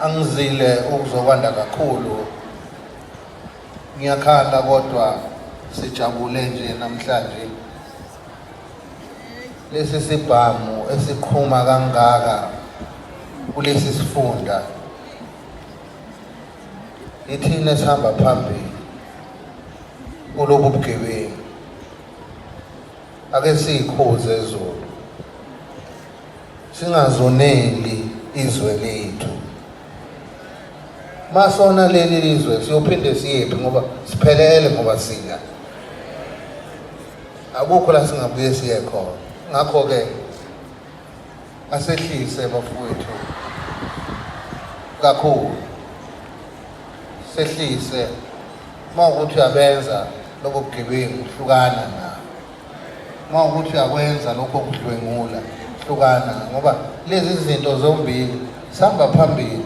angizile ukuzokwanda kakhulu. Ngiyakhala kodwa sijabule nje namhlanje. Lesi sibhamu esiqhuma kangaka kulesi sifunda ithina sihamba phambili kulobu bugebengu. Ake sikhuze izolo, singazoneli izwe lethu. Masona leli lizwe siyophinde siyephi ngoba siphelele, ngoba sina akukho la singabuye siye khona. Ngakho-ke asehlise bafowethu kakhulu, sehlise. Uma ukuthi uyabenza lokho bugebengu, hlukana nabo. Uma ukuthi uyakwenza lokho kudlwengula, hlukana, ngoba lezi zinto zombili sihamba phambili.